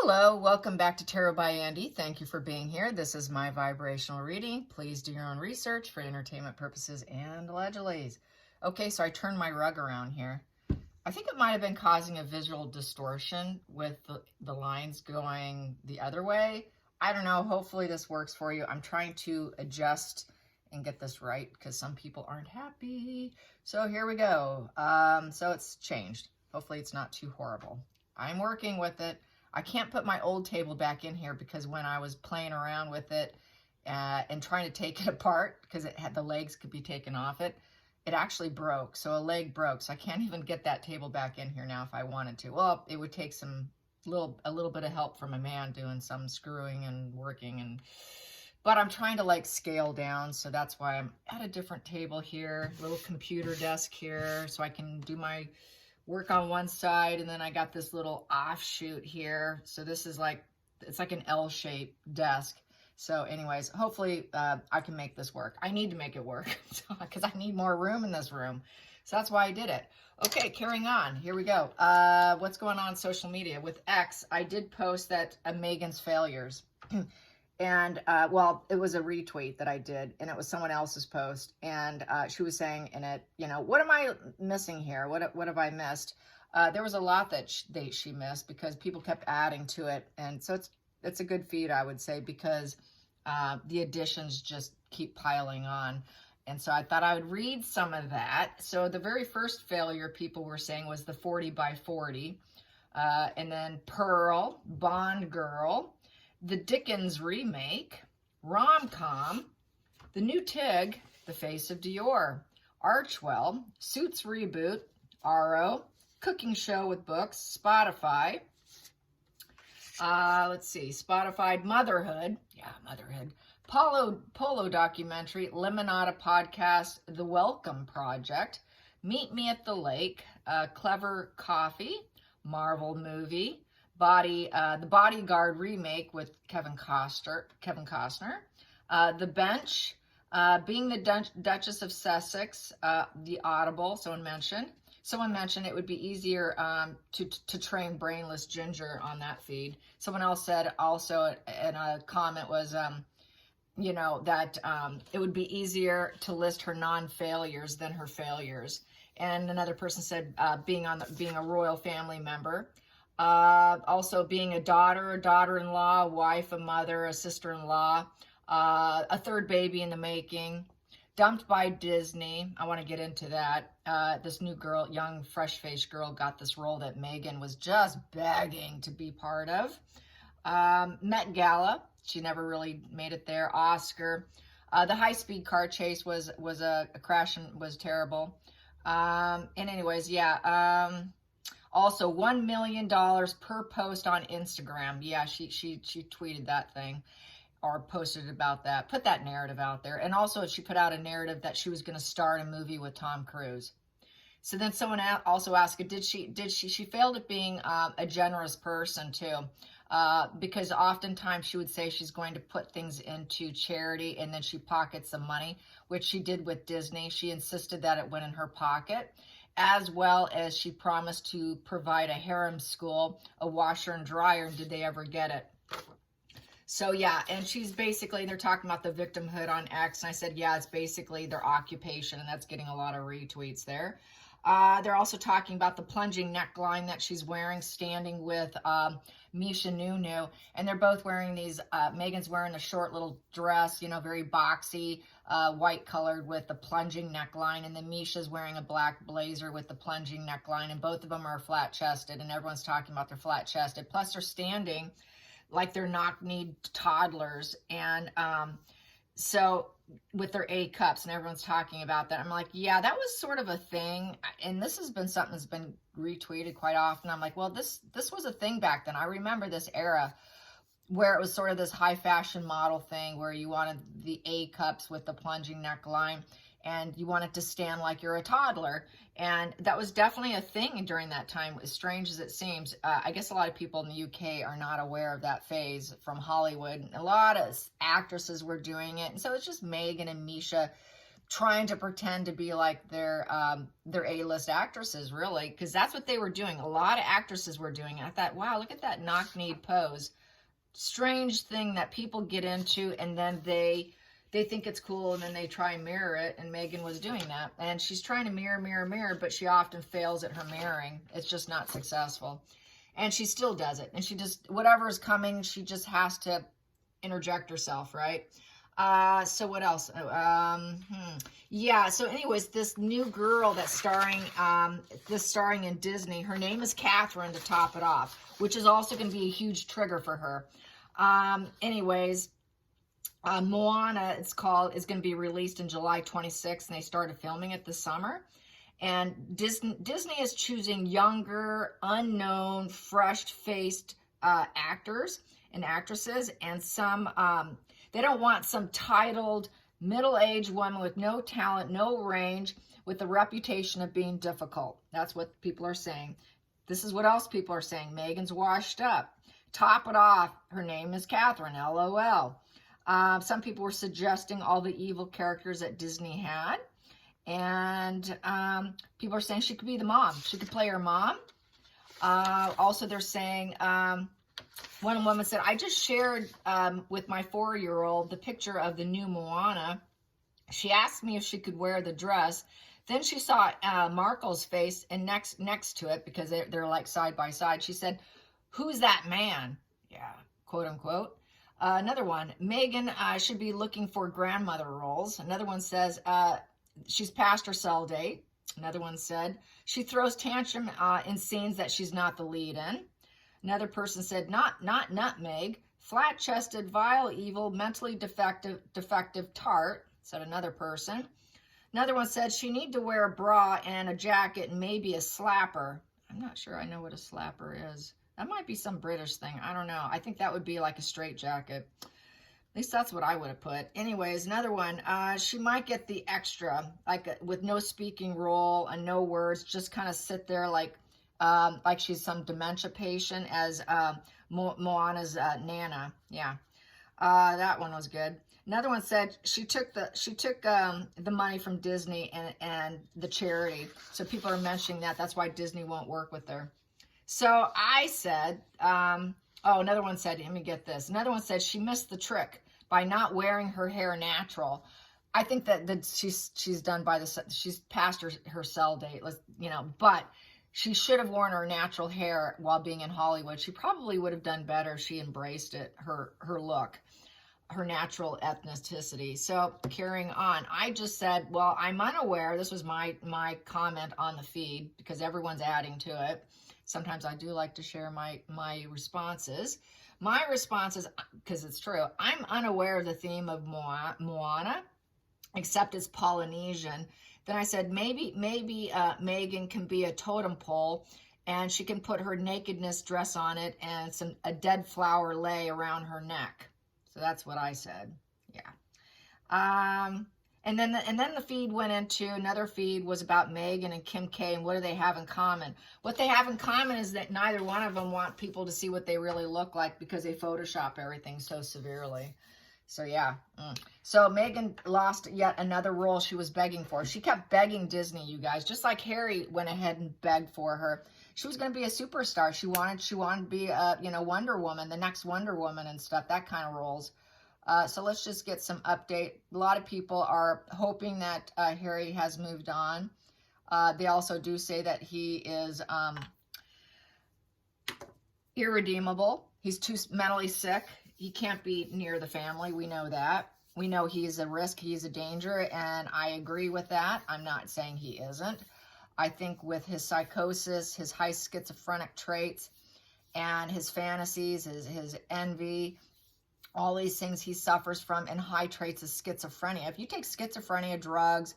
Hello, welcome back to Tarot by Andy. Thank you for being here. This is my vibrational reading. Please do your own research for entertainment purposes and allegedly. Okay, so I turned my rug around here. I think it might have been causing a visual distortion with the lines going the other way. I don't know. Hopefully this works for you. I'm trying to adjust and get this right because some people aren't happy. So here we go. So it's changed. Hopefully it's not too horrible. I'm working with it. I can't put my old table back in here because when I was playing around with it and trying to take it apart because it had the legs could be taken off it, it actually broke. So a leg broke. So I can't even get that table back in here now if I wanted to. Well, it would take a little bit of help from a man doing some screwing and working but I'm trying to like scale down. So that's why I'm at a different table here, little computer desk here so I can do my work on one side, and then I got this little offshoot here. So this is like, it's like an L-shaped desk. So anyways, hopefully I can make this work. I need to make it work because I need more room in this room. So that's why I did it. Okay, carrying on. Here we go. What's going on social media? With X, I did post that Megan's failures. And, well, it was a retweet that I did, and it was someone else's post. And she was saying in it, you know, what am I missing here? What have I missed? There was a lot that she missed because people kept adding to it. And so it's a good feed, I would say, because the additions just keep piling on. And so I thought I would read some of that. So the very first failure people were saying was the 40 by 40. And then Pearl, Bond Girl, the Dickens remake, Rom-Com, the new Tig, The Face of Dior, Archwell, Suits reboot, Aro, Cooking Show with Books, Spotify. Let's see, Spotify, Motherhood, yeah, Motherhood, Polo documentary, Limonada podcast, The Welcome Project, Meet Me at the Lake, Clever Coffee, Marvel movie, the Bodyguard remake with Kevin Costner, The Bench, Being the Duchess of Sussex, The Audible, someone mentioned it would be easier to train brainless Ginger on that feed. Someone else said also in a comment was, you know, that it would be easier to list her non-failures than her failures. And another person said being a royal family member. Also being a daughter, a daughter-in-law, a wife, a mother, a sister-in-law, a third baby in the making, dumped by Disney. I want to get into that. This new girl, young, fresh-faced girl got this role that Megan was just begging to be part of. Met Gala, she never really made it there. Oscar. The high-speed car chase was a crash and was terrible. And anyways, yeah. Also, $1 million per post on Instagram. Yeah, she tweeted that thing or posted about that, put that narrative out there. And also she put out a narrative that she was going to star in a movie with Tom Cruise. So then someone also asked, she failed at being a generous person too. Because oftentimes she would say she's going to put things into charity and then she pockets the money, which she did with Disney. She insisted that it went in her pocket, as well as she promised to provide a harem school, a washer and dryer, and did they ever get it? So yeah, and she's basically, they're talking about the victimhood on X, and I said, yeah, it's basically their occupation, and that's getting a lot of retweets there. They're also talking about the plunging neckline that she's wearing, standing with Misha Nunu, and they're both wearing these, Megan's wearing a short little dress, you know, very boxy, white colored with the plunging neckline, and then Misha's wearing a black blazer with the plunging neckline, and both of them are flat-chested, and everyone's talking about they're flat-chested. Plus they're standing like they're knock-kneed toddlers, and so with their A cups, and everyone's talking about that. I'm like, yeah, that was sort of a thing, and this has been something that's been retweeted quite often. I'm like, well, this was a thing back then. I remember this era where it was sort of this high fashion model thing where you wanted the A cups with the plunging neckline, and you wanted to stand like you're a toddler. And that was definitely a thing during that time, as strange as it seems. I guess a lot of people in the UK are not aware of that phase from Hollywood. A lot of actresses were doing it. And so it's just Megan and Misha trying to pretend to be like their A-list actresses, really, because that's what they were doing. A lot of actresses were doing it. I thought, wow, look at that knock-kneed pose. Strange thing that people get into, and then they think it's cool, and then they try and mirror it, and Megan was doing that. And she's trying to mirror, but she often fails at her mirroring. It's just not successful. And she still does it. And she just, whatever is coming, she just has to interject herself, right? So what else? Yeah, so anyways, this new girl that's starring in Disney, her name is Catherine, to top it off, which is also going to be a huge trigger for her. Anyways, Moana, it's called, is going to be released in July 26th, and they started filming it this summer. And Disney is choosing younger, unknown, fresh-faced actors and actresses, and some, they don't want some titled, middle-aged woman with no talent, no range, with the reputation of being difficult. That's what people are saying. This is what else people are saying. Megan's washed up. Top it off, her name is Catherine, LOL. Some people were suggesting all the evil characters that Disney had. And people are saying she could be the mom. She could play her mom. Also, they're saying, one woman said, I just shared with my 4-year-old the picture of the new Moana. She asked me if she could wear the dress. Then she saw Marco's face, and next to it, because they're like side by side, she said, who's that man? Yeah, quote unquote. Another one, Megan should be looking for grandmother roles. Another one says, she's past her sell date. Another one said, she throws tantrum in scenes that she's not the lead in. Another person said, not nutmeg, flat-chested, vile, evil, mentally defective tart, said another person. Another one said, she need to wear a bra and a jacket and maybe a slapper. I'm not sure I know what a slapper is. That might be some British thing. I don't know. I think that would be like a straight jacket. At least that's what I would have put. Anyways, another one. She might get the extra, like with no speaking role and no words, just kind of sit there like she's some dementia patient as Moana's Nana. Yeah, that one was good. Another one said she took the money from Disney and the charity. So people are mentioning that. That's why Disney won't work with her. So I said, another one said, let me get this. Another one said she missed the trick by not wearing her hair natural. I think that she's done by she's past her sell date, but she should have worn her natural hair while being in Hollywood. She probably would have done better if she embraced it, her look, her natural ethnicity. So carrying on, I just said, well, I'm unaware. This was my comment on the feed because everyone's adding to it. Sometimes I do like to share my responses. My responses, because it's true, I'm unaware of the theme of Moana, except it's Polynesian. Then I said, maybe Megan can be a totem pole, and she can put her nakedness dress on it and a dead flower lay around her neck. So that's what I said. Yeah. And then the feed went into, another feed was about Megan and Kim K, and what do they have in common? What they have in common is that neither one of them want people to see what they really look like because they Photoshop everything so severely. So yeah. So Megan lost yet another role she was begging for. She kept begging Disney, you guys, just like Harry went ahead and begged for her. She was going to be a superstar. She wanted to be a, Wonder Woman, the next Wonder Woman and stuff, that kind of roles. So let's just get some update. A lot of people are hoping that Harry has moved on. They also do say that he is irredeemable. He's too mentally sick. He can't be near the family. We know that. We know he's a risk. He's a danger, and I agree with that. I'm not saying he isn't. I think with his psychosis, his high schizophrenic traits, and his fantasies, his envy, all these things he suffers from, and high traits of schizophrenia. If you take schizophrenia, drugs,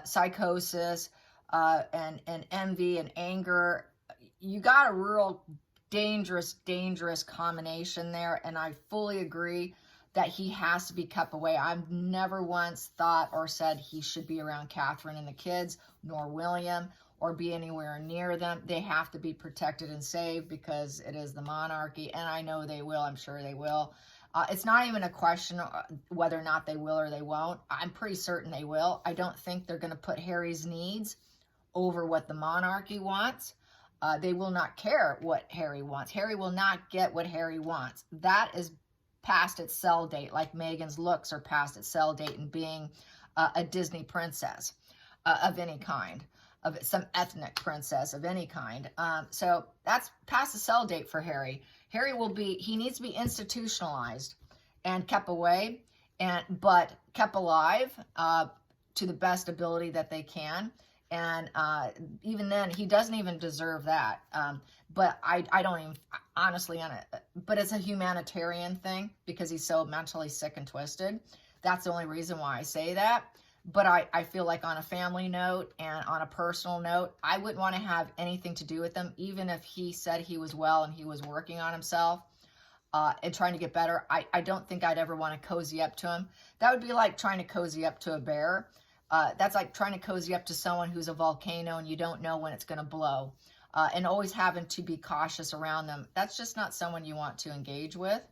psychosis, and envy and anger, you got a real dangerous combination there, and I fully agree that he has to be kept away. I've never once thought or said he should be around Catherine and the kids, nor William, or be anywhere near them. They have to be protected and saved because it is the monarchy, and I know they will. I'm sure they will. It's not even a question whether or not they will or they won't. I'm pretty certain they will. I don't think they're going to put Harry's needs over what the monarchy wants. They will not care what Harry wants. Harry will not get what Harry wants. That is past its sell date, like Meghan's looks are past its sell date and being a Disney princess of any kind, of some ethnic princess of any kind. So that's past the sell date for Harry. Harry he needs to be institutionalized and kept away, but kept alive to the best ability that they can. And even then, he doesn't even deserve that. But I don't even, honestly, but it's a humanitarian thing because he's so mentally sick and twisted. That's the only reason why I say that. But I feel like on a family note and on a personal note, I wouldn't want to have anything to do with him, even if he said he was well and he was working on himself and trying to get better. I don't think I'd ever want to cozy up to him. That would be like trying to cozy up to a bear. That's like trying to cozy up to someone who's a volcano and you don't know when it's going to blow, and always having to be cautious around them. That's just not someone you want to engage with.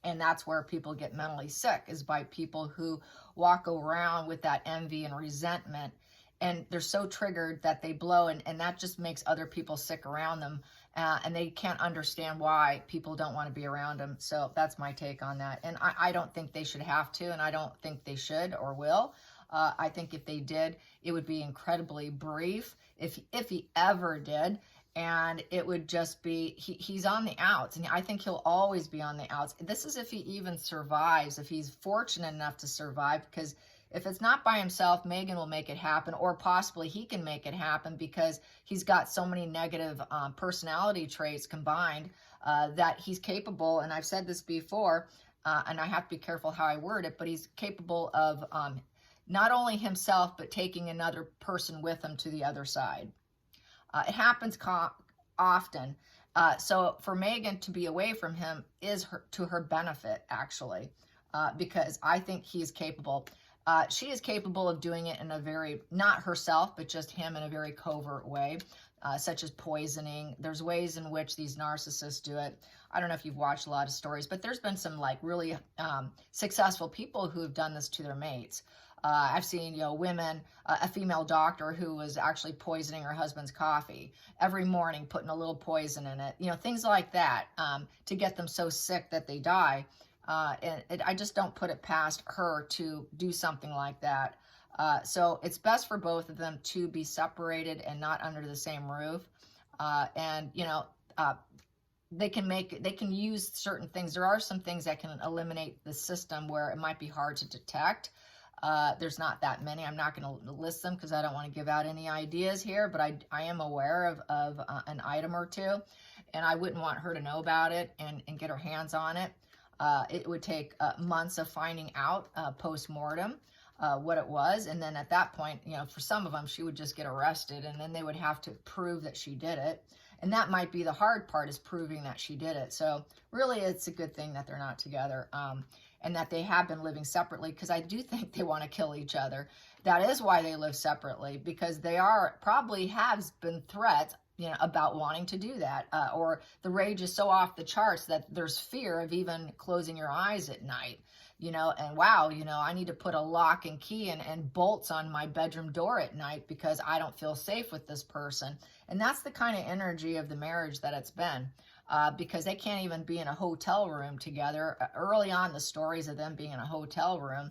And that's where people get mentally sick, is by people who walk around with that envy and resentment, and they're so triggered that they blow, and that just makes other people sick around them, and they can't understand why people don't want to be around them. So that's my take on that. And I don't think they should have to, and I don't think they should or will. I think if they did, it would be incredibly brief, if he ever did. And it would just be, he's on the outs, and I think he'll always be on the outs. This is if he even survives, if he's fortunate enough to survive, because if it's not by himself, Meghan will make it happen, or possibly he can make it happen because he's got so many negative personality traits combined that he's capable, and I've said this before, and I have to be careful how I word it, but he's capable of not only himself, but taking another person with him to the other side. It happens often. So for Meghan to be away from him is to her benefit, actually, because I think he's capable. She is capable of doing it in a very, not herself, but just him in a very covert way, such as poisoning. There's ways in which these narcissists do it. I don't know if you've watched a lot of stories, but there's been some like really successful people who have done this to their mates. I've seen, women, a female doctor who was actually poisoning her husband's coffee every morning, putting a little poison in it, things like that, to get them so sick that they die. And I just don't put it past her to do something like that. So it's best for both of them to be separated and not under the same roof. They can use certain things. There are some things that can eliminate the system where it might be hard to detect. There's not that many. I'm not going to list them because I don't want to give out any ideas here, but I am aware of an item or two, and I wouldn't want her to know about it and get her hands on it. It would take months of finding out post-mortem what it was, and then at that point, for some of them, she would just get arrested, and then they would have to prove that she did it. And that might be the hard part, is proving that she did it. So really, it's a good thing that they're not together. And that they have been living separately, because I do think they want to kill each other. That is why they live separately, because they probably has been threats, about wanting to do that, or the rage is so off the charts that there's fear of even closing your eyes at night, and wow, I need to put a lock and key and bolts on my bedroom door at night because I don't feel safe with this person. And that's the kind of energy of the marriage that it's been. Because they can't even be in a hotel room together. Early on, the stories of them being in a hotel room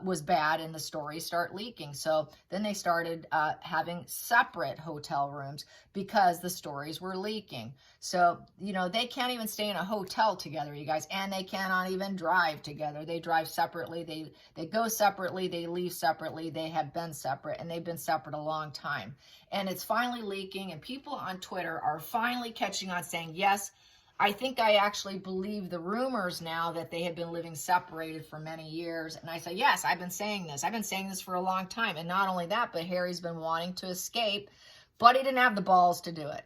was bad, and the stories start leaking. So then they started having separate hotel rooms because the stories were leaking. So, they can't even stay in a hotel together, you guys, and they cannot even drive together. They drive separately. They go separately. They leave separately. They have been separate, and they've been separate a long time. And it's finally leaking, and people on Twitter are finally catching on, saying, yes, I think I actually believe the rumors now that they have been living separated for many years. And I say, yes, I've been saying this. I've been saying this for a long time. And not only that, but Harry's been wanting to escape, but he didn't have the balls to do it.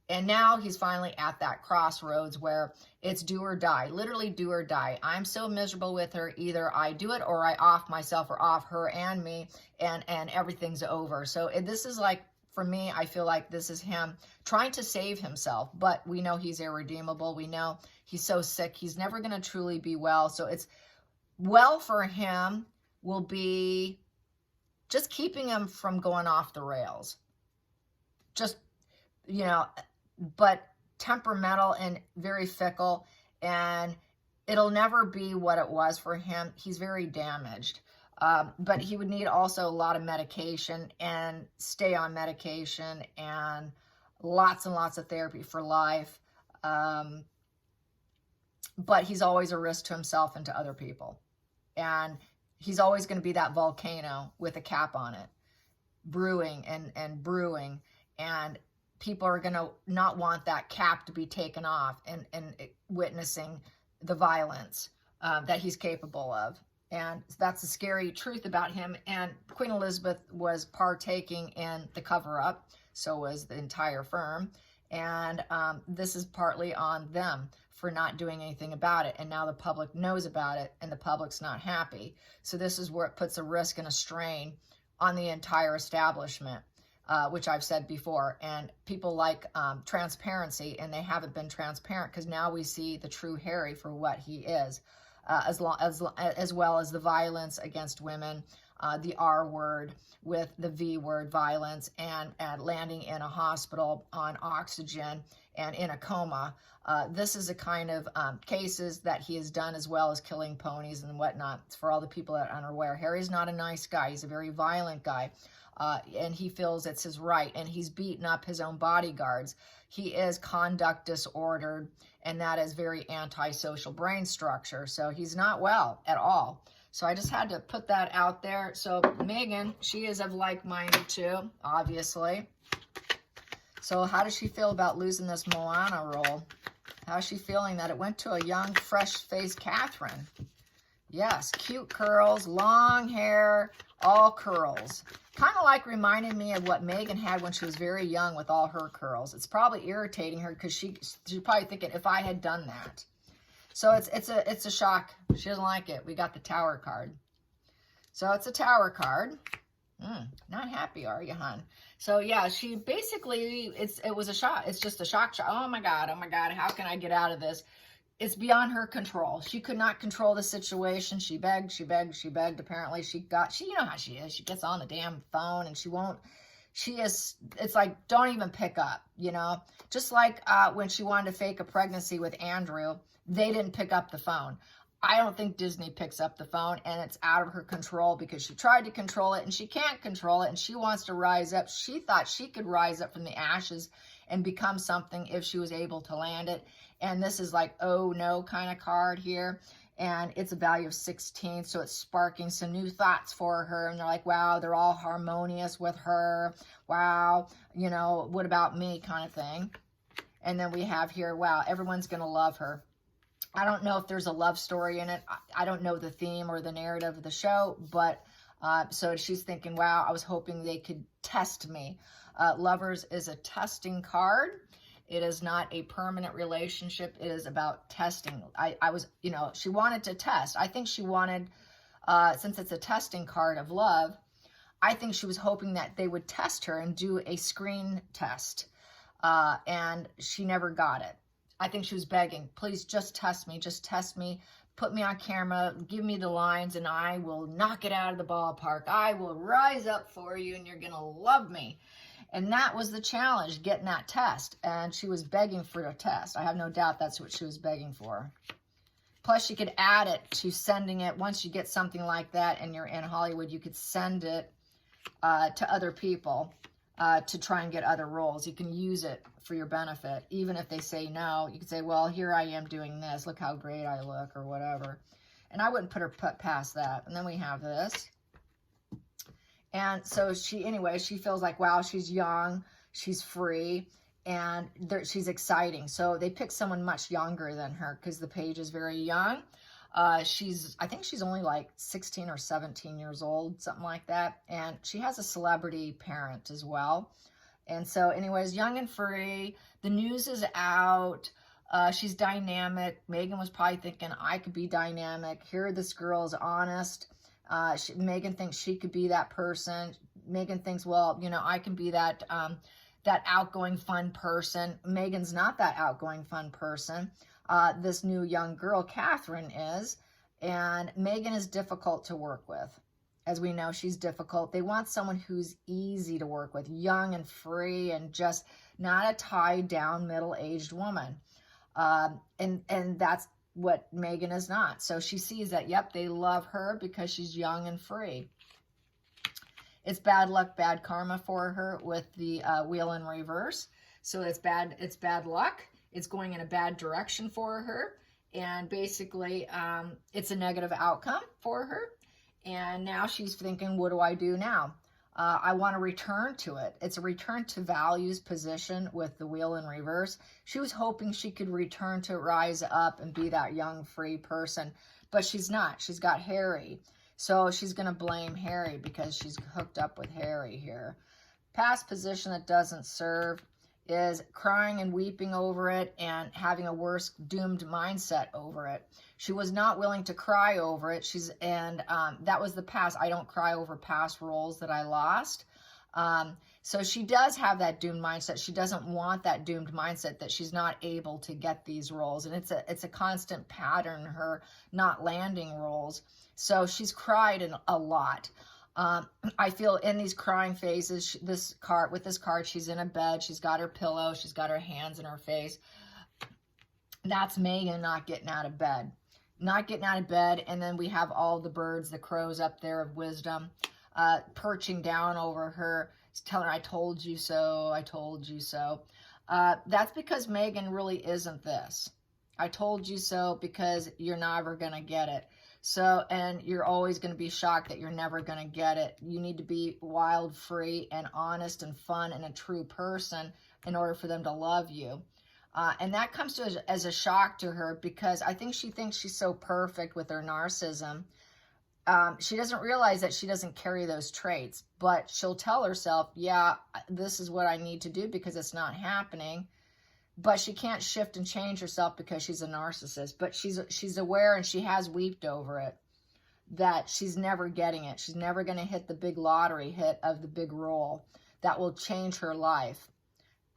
And now he's finally at that crossroads where it's do or die, literally do or die. I'm so miserable with her. Either I do it or I off myself or off her and me, and everything's over. So this is like, for me, I feel like this is him trying to save himself, but we know he's irredeemable. We know he's so sick. He's never going to truly be well. So it's well for him will be just keeping him from going off the rails. Just, you know, but temperamental and very fickle, and it'll never be what it was for him. He's very damaged. But he would need also a lot of medication and stay on medication and lots and lots of therapy for life. But he's always a risk to himself and to other people. And he's always going to be that volcano with a cap on it, brewing and brewing. And people are going to not want that cap to be taken off and witnessing the violence that he's capable of. And that's the scary truth about him. And Queen Elizabeth was partaking in the cover-up. So was the entire firm. And this is partly on them for not doing anything about it. And now the public knows about it, and the public's not happy. So this is where it puts a risk and a strain on the entire establishment, which I've said before. And people like transparency, and they haven't been transparent, because now we see the true Harry for what he is. As well as the violence against women, the R word with the V word, violence, and landing in a hospital on oxygen and in a coma. This is a kind of cases that he has done, as well as killing ponies and whatnot. For all the people that are unaware, Harry's not a nice guy. He's a very violent guy. And he feels it's his right, and he's beaten up his own bodyguards. He is conduct disordered, and that is very antisocial brain structure. So he's not well at all. So I just had to put that out there. So Meghan, she is of like-minded too, obviously. So how does she feel about losing this Moana role? How's she feeling that it went to a young, fresh-faced Catherine? Yes, cute curls, long hair, all curls. Kind of like reminded me of what Meghan had when she was very young with all her curls. It's probably irritating her, because she's probably thinking, if I had done that. So it's a shock. She doesn't like it. We got the Tower card. So it's a Tower card. Not happy, are you, hon? So yeah, she basically, it was a shock. It's just a shock. Oh my God, how can I get out of this? It's beyond her control. She could not control the situation. She begged. Apparently you know how she is. She gets on the damn phone and it's like, don't even pick up, you know? Just like when she wanted to fake a pregnancy with Andrew, they didn't pick up the phone. I don't think Disney picks up the phone, and it's out of her control, because she tried to control it and she can't control it, and she wants to rise up. She thought she could rise up from the ashes and become something if she was able to land it. And this is like, oh no kind of card here. And it's a value of 16. So it's sparking some new thoughts for her. And they're like, wow, they're all harmonious with her. Wow, you know, what about me kind of thing. And then we have here, wow, everyone's going to love her. I don't know if there's a love story in it. I don't know the theme or the narrative of the show. But so she's thinking, wow, I was hoping they could test me. Lovers is a testing card. It is not a permanent relationship. It is about testing. I was, you know, she wanted to test. I think she wanted, since it's a testing card of love, I think she was hoping that they would test her and do a screen test. And she never got it. I think she was begging, please just test me, put me on camera, give me the lines, and I will knock it out of the ballpark. I will rise up for you, and you're going to love me. And that was the challenge, getting that test. And she was begging for a test. I have no doubt that's what she was begging for. Plus, you could add it to sending it. Once you get something like that and you're in Hollywood, you could send it to other people to try and get other roles. You can use it for your benefit. Even if they say no, you could say, well, here I am doing this. Look how great I look, or whatever. And I wouldn't put past that. And then we have this. And so she feels like, wow, she's young, she's free, and she's exciting. So they picked someone much younger than her, because the page is very young. I think she's only like 16 or 17 years old, something like that. And she has a celebrity parent as well. And so anyways, young and free. The news is out. She's dynamic. Meghan was probably thinking, I could be dynamic. Here, this girl is honest. Meghan thinks she could be that person. Megan thinks, well, you know, I can be that that outgoing, fun person. Megan's not that outgoing, fun person. This new young girl, Catherine, is. And Megan is difficult to work with. As we know, she's difficult. They want someone who's easy to work with, young and free, and just not a tied down middle-aged woman. And that's what Megan is not. So she sees that, yep, they love her because she's young and free. It's bad luck, bad karma for her with the wheel in reverse. So it's bad luck. It's going in a bad direction for her. And basically, it's a negative outcome for her. And now she's thinking, what do I do now? I want to return to it. It's a return to values position with the wheel in reverse. She was hoping she could return to rise up and be that young, free person, but she's not. She's got Harry. So she's going to blame Harry because she's hooked up with Harry here. Past position that doesn't serve is crying and weeping over it and having a worse doomed mindset over it. She was not willing to cry over it. That was the past. I don't cry over past roles that I lost. So she does have that doomed mindset. She doesn't want that doomed mindset that she's not able to get these roles. And it's a constant pattern, her not landing roles. So she's cried a lot. I feel in these crying phases, with this card, she's in a bed, she's got her pillow, she's got her hands in her face. That's Megan not getting out of bed. Not getting out of bed, and then we have all the birds, the crows up there of wisdom, perching down over her, telling her, I told you so, I told you so. That's because Megan really isn't this. I told you so because you're never going to get it. So, and you're always going to be shocked that you're never going to get it. You need to be wild, free, and honest, and fun, and a true person in order for them to love you. And that comes as a shock to her because I think she thinks she's so perfect with her narcissism. She doesn't realize that she doesn't carry those traits, but she'll tell herself, yeah, this is what I need to do because it's not happening. But she can't shift and change herself because she's a narcissist. But she's aware, and she has wept over it, that she's never getting it. She's never going to hit the big lottery hit of the big role that will change her life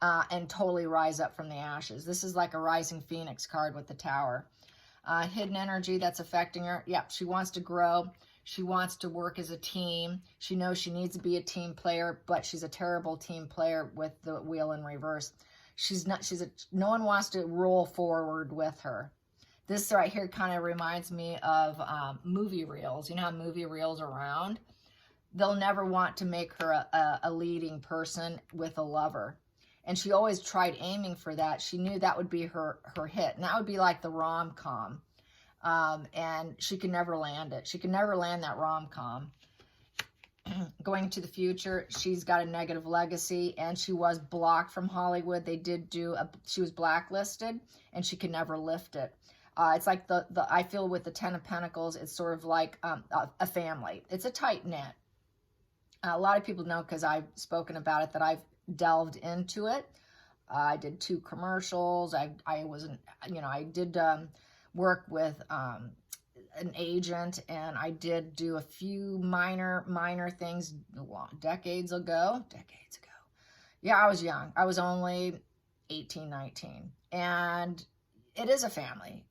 and totally rise up from the ashes. This is like a rising phoenix card with the tower. Hidden energy that's affecting her. Yep, she wants to grow. She wants to work as a team. She knows she needs to be a team player, but she's a terrible team player with the wheel in reverse. No one wants to roll forward with her. This right here kind of reminds me of movie reels. You know how movie reels are round? They'll never want to make her a leading person with a lover. And she always tried aiming for that. She knew that would be her hit. And that would be like the rom-com. And she could never land it. She could never land that rom-com. Going to the future, she's got a negative legacy, and she was blocked from Hollywood. She was blacklisted, and she could never lift it. It's like I feel with the Ten of Pentacles, it's sort of like a family. It's a tight knit. A lot of people know because I've spoken about it that I've delved into it. I did 2 commercials. I did work with an agent, and I did do a few minor things decades ago. Yeah, I was young. I was only 18, 19. And it is a family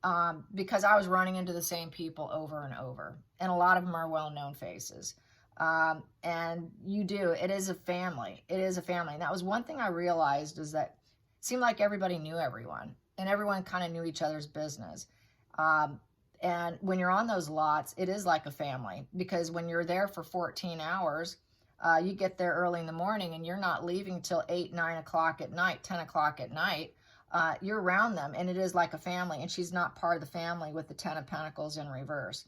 because I was running into the same people over and over. And a lot of them are well-known faces. And it is a family. It is a family. And that was one thing I realized is that it seemed like everybody knew everyone. And everyone kind of knew each other's business. And when you're on those lots, it is like a family because when you're there for 14 hours, you get there early in the morning and you're not leaving till 8, 9 o'clock at night, 10 o'clock at night. You're around them, and it is like a family. And she's not part of the family with the 10 of Pentacles in reverse.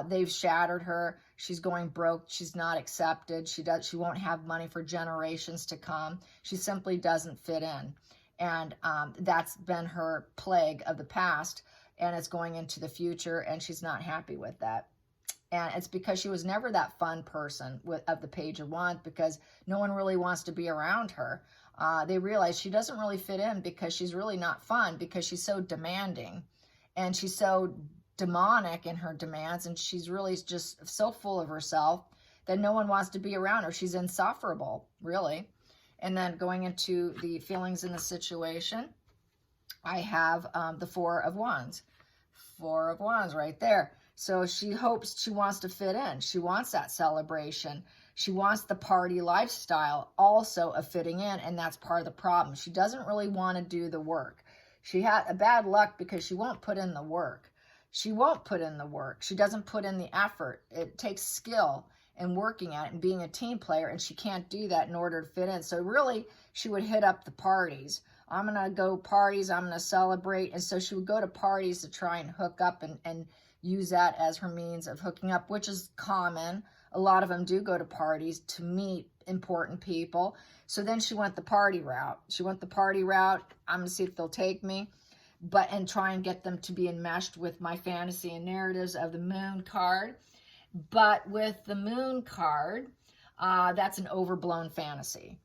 They've shattered her. She's going broke. She's not accepted. She won't have money for generations to come. She simply doesn't fit in. And that's been her plague of the past. And it's going into the future, and she's not happy with that. And it's because she was never that fun person of the Page of Wands because no one really wants to be around her. They realize she doesn't really fit in because she's really not fun because she's so demanding and she's so demonic in her demands, and she's really just so full of herself that no one wants to be around her. She's insufferable, really. And then going into the feelings in the situation, I have the Four of Wands. Four of Wands right there. So she hopes, she wants to fit in. She wants that celebration. She wants the party lifestyle also of fitting in, and that's part of the problem. She doesn't really want to do the work. She had a bad luck because she won't put in the work. She won't put in the work. She doesn't put in the effort. It takes skill and working at it and being a team player, and she can't do that in order to fit in. So really, she would hit up the parties. I'm going to go parties, I'm going to celebrate. And so she would go to parties to try and hook up and use that as her means of hooking up, which is common. A lot of them do go to parties to meet important people. So then she went the party route. She went the party route. I'm going to see if they'll take me, and try and get them to be enmeshed with my fantasy and narratives of the Moon card. But with the Moon card, that's an overblown fantasy.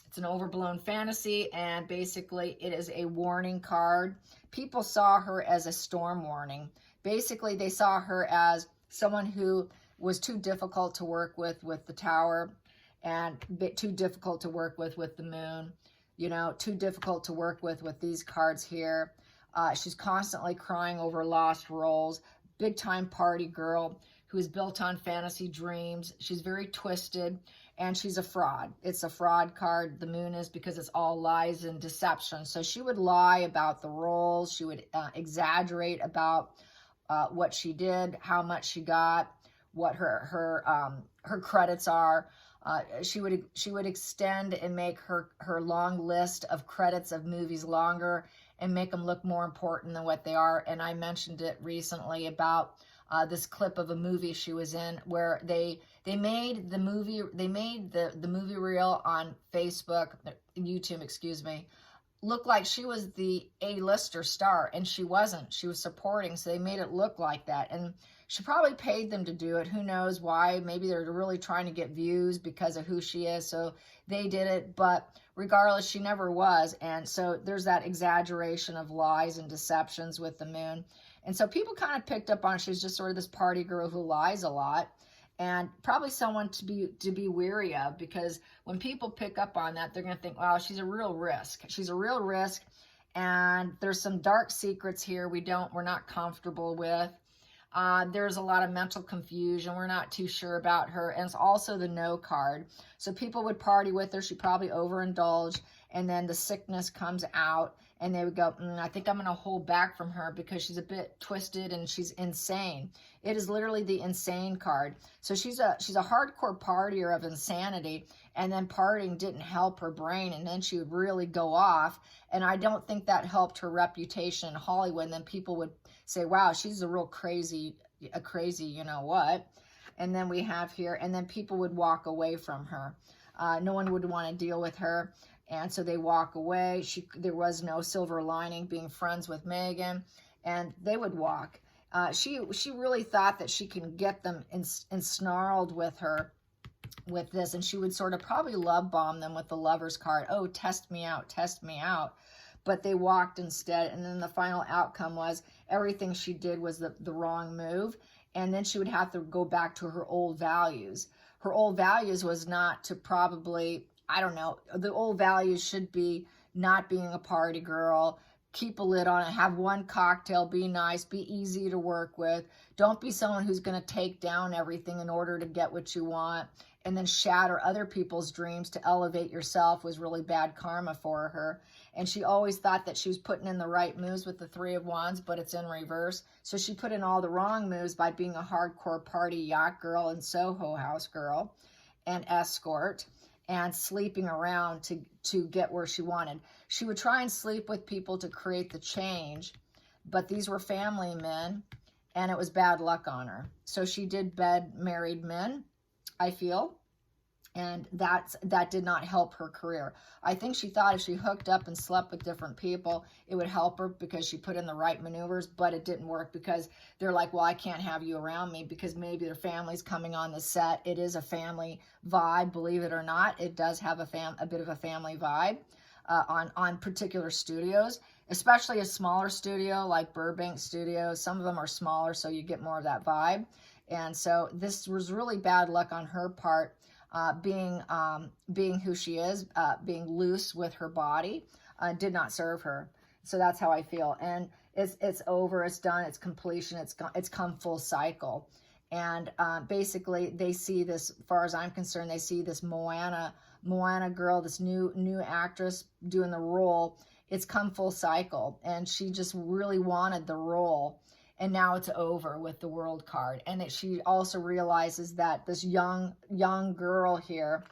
It's an overblown fantasy, and basically it is a warning card. People saw her as a storm warning. Basically, they saw her as someone who was too difficult to work with the Tower, and too difficult to work with the Moon. You know, too difficult to work with these cards here. She's constantly crying over lost roles. Big time party girl who is built on fantasy dreams. She's very twisted. And she's a fraud. It's a fraud card, the Moon is, because it's all lies and deception. So she would lie about the roles. She would exaggerate about what she did, how much she got, what her credits are. She would extend and make her long list of credits of movies longer and make them look more important than what they are. And I mentioned it recently about this clip of a movie she was in where they made the movie reel on YouTube, excuse me, look like she was the A-lister star, and she wasn't. She was supporting, so they made it look like that. And she probably paid them to do it. Who knows why? Maybe they're really trying to get views because of who she is, so they did it. But regardless, she never was. And so there's that exaggeration of lies and deceptions with the Moon. And so people kind of picked up on it. She's just sort of this party girl who lies a lot, and probably someone to be wary of, because when people pick up on that, they're going to think, wow, she's a real risk. She's a real risk, and there's some dark secrets here we're not comfortable with. There's a lot of mental confusion. We're not too sure about her. And it's also the No card. So people would party with her. She probably overindulged, and then the sickness comes out, and they would go, I think I'm going to hold back from her because she's a bit twisted and she's insane. It is literally the insane card. So she's a hardcore partier of insanity, and then partying didn't help her brain, and then she would really go off. And I don't think that helped her reputation in Hollywood. And then people would say, wow, she's a crazy, you know what. And then we have here, and then people would walk away from her. No one would want to deal with her. And so they walk away. There was no silver lining being friends with Meghan, and they would walk. She really thought that she can get them ensnarled with her with this, and she would sort of probably love bomb them with the Lover's card. Oh, test me out, test me out. But they walked instead, and then the final outcome was everything she did was the wrong move, and then she would have to go back to her old values. Her old values was not to probably, I don't know, the old values should be not being a party girl, keep a lid on it, have one cocktail, be nice, be easy to work with. Don't be someone who's going to take down everything in order to get what you want, and then shatter other people's dreams to elevate yourself was really bad karma for her. And she always thought that she was putting in the right moves with the Three of Wands, but it's in reverse. So she put in all the wrong moves by being a hardcore party yacht girl and Soho house girl and escort, and sleeping around to get where she wanted. She would try and sleep with people to create the change, but these were family men, and it was bad luck on her. So she did bed married men, I feel, and that did not help her career. I think she thought if she hooked up and slept with different people, it would help her because she put in the right maneuvers, but it didn't work because they're like, well, I can't have you around me because maybe their family's coming on the set. It is a family vibe, believe it or not. It does have a bit of a family vibe on particular studios, especially a smaller studio like Burbank Studios. Some of them are smaller, so you get more of that vibe. And so this was really bad luck on her part, being who she is, being loose with her body, did not serve her. So that's how I feel. And it's over, it's done, it's completion, it's come full cycle. And basically they see this, as far as I'm concerned, they see this Moana girl, this new actress doing the role. It's come full cycle, and she just really wanted the role, and now it's over with the world card. And she also realizes that this young girl here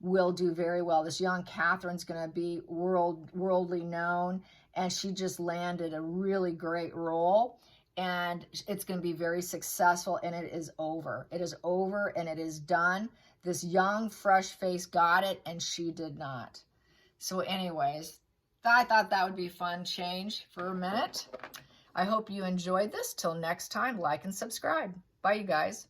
will do very well. This young Catherine's going to be worldly known, and she just landed a really great role, and it's going to be very successful. And it is over. It is over, and it is done. This young, fresh face got it, and she did not. So anyways, I thought that would be fun change for a minute. I hope you enjoyed this. Till next time, like and subscribe. Bye, you guys.